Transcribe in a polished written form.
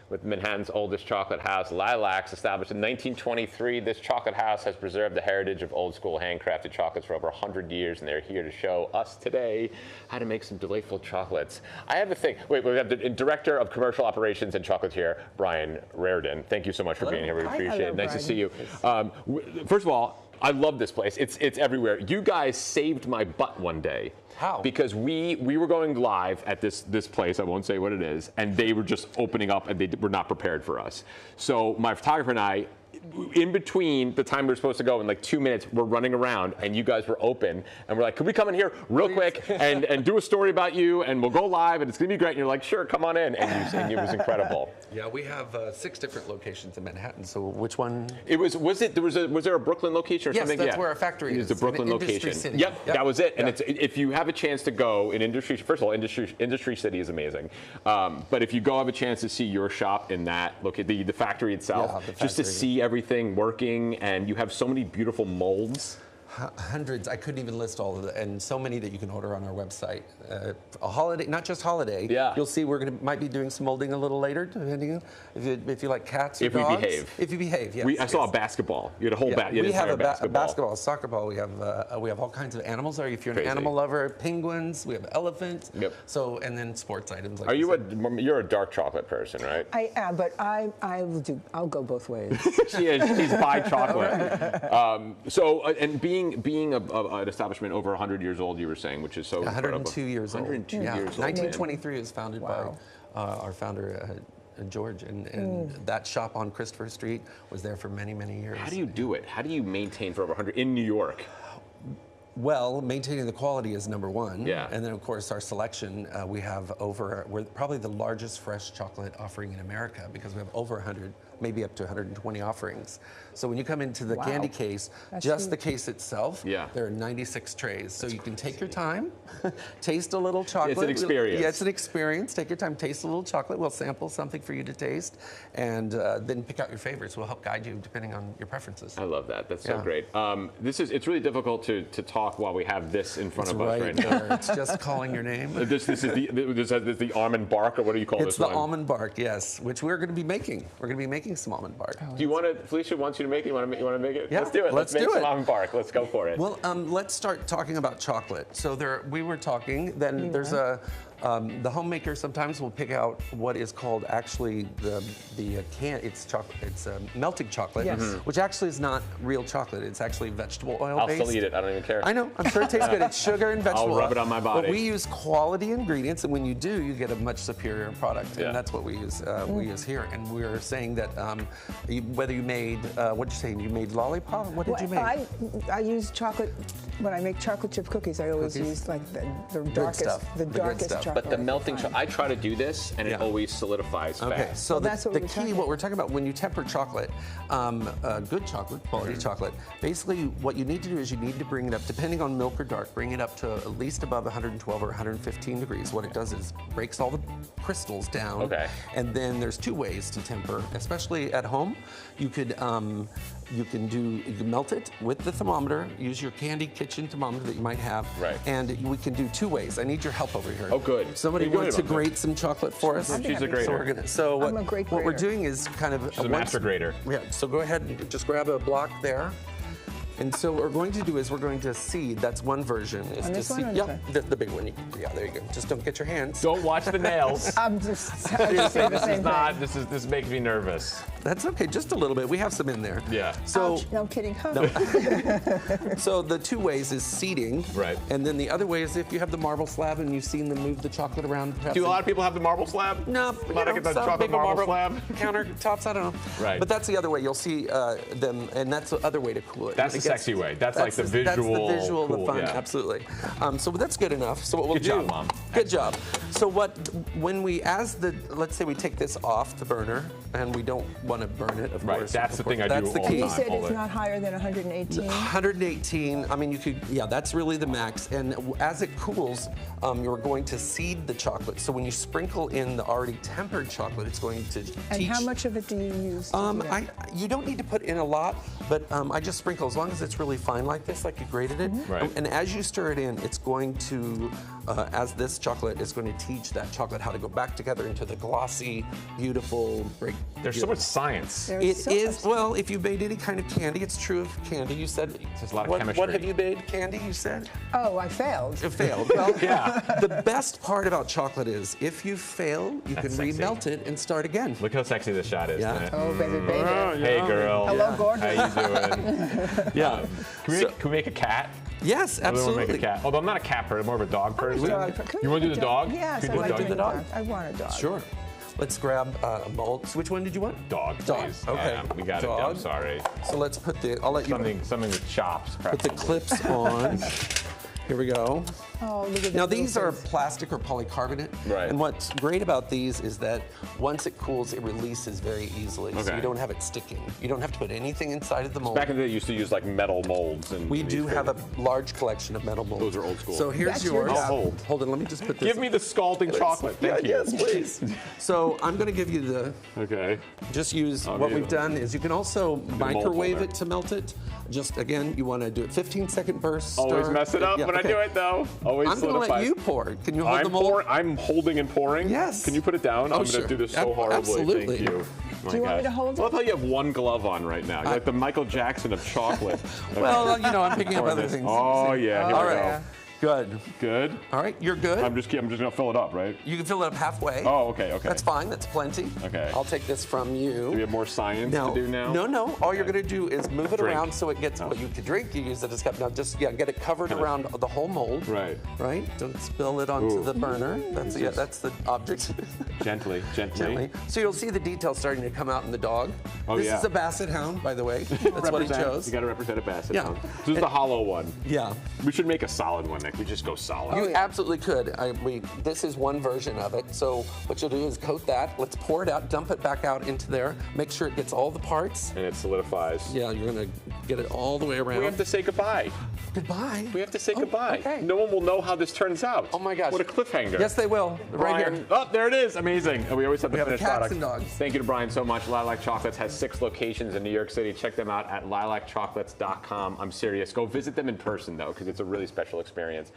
with Manhattan's oldest chocolate house, Lilacs. Established in 1923, this chocolate house has preserved the heritage of old school handcrafted chocolates for over 100 years, and they're here to show us today how to make some delightful chocolates. I have a thing. Wait, we have the Director of Commercial Operations and Chocolate here, Brian Raridan. Thank you so much for being here. We appreciate it. Nice to see you. First of all, I love this place. It's everywhere. You guys saved my butt one day. How? Because we were going live at this place, I won't say what it is, and they were just opening up and they were not prepared for us. So my photographer and I, in between the time we were supposed to go in like 2 minutes, we're running around and you guys were open and we're like, could we come in here real quick and do a story about you and we'll go live and it's gonna be great. And you're like, sure, come on in. And it was incredible. Yeah, we have 6 different locations in Manhattan. So which one? Was there a Brooklyn location or something? Yes, that's where our factory is. It's the Brooklyn location. City. Yep, that was it. And if you have a chance to go in Industry, first of all, Industry City is amazing. But if you go have a chance to see your shop in that, look at the factory itself, just to see everything working, and you have so many beautiful molds. Hundreds, I couldn't even list all of them, and so many that you can order on our website. A holiday, not just holiday. Yeah. You'll see might be doing some molding a little later, depending on if you like cats or dogs. If we behave. If you behave, yes. I saw a basketball. You had a whole we have a basketball, a soccer ball. We have all kinds of animals. Or if you're an animal lover, penguins. We have elephants. Yep. So and then sports items. Like you're a dark chocolate person, right? I am, but I'll go both ways. She's bi chocolate. And being an establishment over 100 years old, you were saying, which is so 102 years old. 102 years old. 1923 was founded by our founder, George, and that shop on Christopher Street was there for many, many years. How do you do it? How do you maintain for over 100 in New York? Well, maintaining the quality is number one. Yeah. And then, of course, our selection, we're probably the largest fresh chocolate offering in America because we have over 100, maybe up to 120 offerings. So when you come into the candy case, the case itself, there are 96 trays. So you can take your time, taste a little chocolate. It's an experience. Yeah, it's an experience. Take your time, taste a little chocolate. We'll sample something for you to taste, and then pick out your favorites. We'll help guide you depending on your preferences. I love that. That's so great. It's really difficult to talk while we have this in front of us right now. It's just calling your name. This is the almond bark, or what do you call this one? It's the almond bark, yes, which we're going to be making. We're going to be making some almond bark. Do you want to? Felicia wants you to make it. You want to make it? Yeah, let's do it. Let's make do some it. almond bark. Let's go for it. Well, let's start talking about chocolate. So we were talking. Then there's the homemaker sometimes will pick out what is called actually it's chocolate. It's melted chocolate, which actually is not real chocolate. It's actually vegetable oil based. I'll still eat it. I don't even care. I know. I'm sure it tastes good. It's sugar and vegetable oil. I'll rub it on my body. But we use quality ingredients, and when you do, you get a much superior product. And that's what we use. We use here. And we're saying that whether you made what did you say? You made lollipop. What did you make? I use chocolate. When I make chocolate chip cookies, I always use like the darkest chocolate. But the melting chocolate, I try to do this, and it always solidifies fast. Okay, so the key, what we're talking about, when you temper chocolate, good chocolate, quality chocolate, basically what you need to do is you need to bring it up, depending on milk or dark, bring it up to at least above 112 or 115 degrees. What it does is breaks all the crystals down. Okay. And then there's 2 ways to temper, especially at home. You could you can melt it with the thermometer, use your candy kitchen thermometer that you might have. Right. And we can do 2 ways. I need your help over here. Oh, good. Somebody wants to grate some chocolate for us. She's a grater. What we're doing is kind of She's a master grater. Yeah, so go ahead and just grab a block there. And so what we're going to do is we're going to seed. That's one version. Is on to this one seed. Yeah, the big one. Yeah, there you go. Just don't get your hands. Don't watch the nails. I'm just Seriously, this makes me nervous. That's okay, just a little bit. We have some in there. Yeah. So ouch, no kidding. Huh? No. So the 2 ways is seeding. Right. And then the other way is if you have the marble slab and you've seen them move the chocolate around. Do a lot of people have the marble slab? No, Get the chocolate marble slab. Countertops, I don't know. Right. But that's the other way. You'll see them, and that's the other way to cool it. That's the sexy way. That's like the visual. That's the visual, cool, the fun, yeah. absolutely. So that's good enough. So what we'll Good job, Mom. Good job. So when let's say we take this off the burner, and we don't want to burn it, of course. Right, that's the thing I do That's the all key. the You time. said it's not higher than 118? 118, I mean, you could, that's really the max. And as it cools, you're going to seed the chocolate. So when you sprinkle in the already tempered chocolate, it's going to And how much of it do you use? You don't need to put in a lot, but I just sprinkle. As long as it's really fine like this, like you grated it, Right. and as you stir it in, it's going to, as this chocolate is going to teach that chocolate how to go back together into the glossy, beautiful, great. There's so much science. There's It so is, much- well, if you made any kind of candy, it's true of candy. You said, There's a lot of what chemistry. have you made? Candy, you said? Oh, I failed. It failed. Well, Yeah. the best part about chocolate is if you fail, you can sexy. remelt it and start again. Look how sexy this shot is. Yeah. Isn't it? Oh, baby, baby. Hey, girl. Hello, Yeah. gorgeous. How you doing? Yeah. Can we make a cat? Yes, I really want to absolutely. make a cat. Although I'm not a cat person, I'm more of a dog person. Dog. Can we You want to have do a the dog? Yes, Can I you want do to the do dog? the dog. I want a dog. Sure. Let's grab a mold. Which one did you want? Dog, Dog. please. Okay. Yeah, we got it. Dog. I'm sorry. So let's put the, I'll let you Something with chops. put the preferably. clips on. Here we go. Oh, look at Now the these little are things. plastic or polycarbonate. Right. And what's great about these is that once it cools, it releases very easily. So Okay. you don't have it sticking. You don't have to put anything inside of the mold. Back in the day, you used to use like metal molds. And We these do have a things. large collection of metal molds. Those are old school. So here's That's your yours. job. Hold. Hold on, let me just put this. Give me the scalding chocolate. Thank you. Yes, please. So I'm going to give you the. Okay. Just use I'll what give we've you- done is you can also mold microwave holder. it to melt it. Just again, you want to do it 15-second bursts. Always stir. mess it up Yeah, when okay. I do it, though. Always I'm going to let solidifies. you pour. Can you hold the I'm mold? I'm holding and pouring. Yes. Can you put it down? Oh, I'm sure. going to do this so Ab- horribly. absolutely. Thank you. Do you want me to hold I love it? how you have one glove on right now. You're like the Michael Jackson of chocolate. Okay. Well, you know, I'm picking up Pour other this. things. Oh yeah. Here All we right. go. Good. Good. All right, you're good. I'm just gonna fill it up, right? You can fill it up halfway. Oh, okay, okay. That's fine. That's plenty. Okay. I'll take this from you. Do we have more science No, to do now? no. All you're going to do is move it Drink. around so it gets what you could drink. You use it as cup. Now, just get it covered Kind of- around the whole mold. Right. Right. Don't spill it onto Ooh. the burner. That's that's the object. Gently, gently. Gently. So you'll see the details starting to come out in the dog. Oh, this yeah. is a Basset Hound, by the way. That's what he Represent- chose. You got to represent a basset. Yeah. hound. This is the hollow one. Yeah. We should make a solid one, Nick. We just go solid. You absolutely could. This is one version of it. So what you'll do is coat that. Let's pour it out, dump it back out into there. Make sure it gets all the parts. And it solidifies. Yeah, you're gonna get it all the way around. We have to say goodbye. Goodbye. We have to say Oh, goodbye. okay. No one will know how this turns out. Oh my gosh. What a cliffhanger. Yes, they will. Right Brian. here. Oh, there it is. Amazing. And we always have the We have finished cats product. and dogs. Thank you to Brian so much. Lilac Chocolates has 6 locations in New York City. Check them out at lilacchocolates.com. I'm serious. Go visit them in person, though, because it's a really special experience.